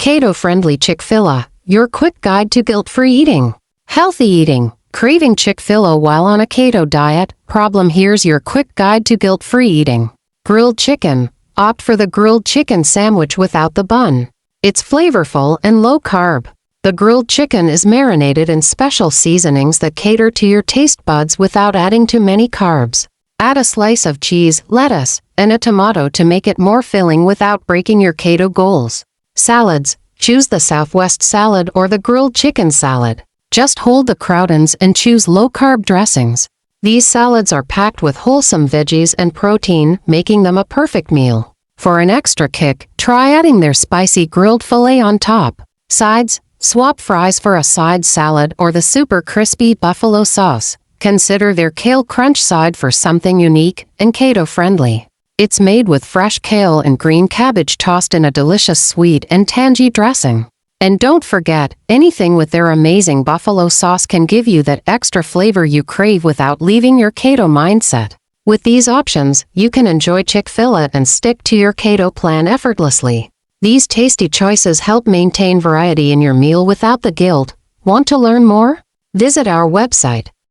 Keto-Friendly Chick-fil-A, your quick guide to guilt-free eating. Healthy eating, craving Chick-fil-A while on a keto diet, problem. Here's your quick guide to guilt-free eating. Grilled chicken, opt for the grilled chicken sandwich without the bun. It's flavorful and low-carb. The grilled chicken is marinated in special seasonings that cater to your taste buds without adding too many carbs. Add a slice of cheese, lettuce, and a tomato to make it more filling without breaking your keto goals. Salads, choose the Southwest salad or the grilled chicken salad. Just hold the croutons and choose low-carb dressings. These salads are packed with wholesome veggies and protein, making them a perfect meal. For an extra kick, try adding their spicy grilled filet on top. Sides, swap fries for a side salad or the super crispy buffalo sauce. Consider their kale crunch side for something unique and keto-friendly. It's made with fresh kale and green cabbage tossed in a delicious sweet and tangy dressing. And don't forget, anything with their amazing buffalo sauce can give you that extra flavor you crave without leaving your keto mindset. With these options, you can enjoy Chick-fil-A and stick to your keto plan effortlessly. These tasty choices help maintain variety in your meal without the guilt. Want to learn more? Visit our website,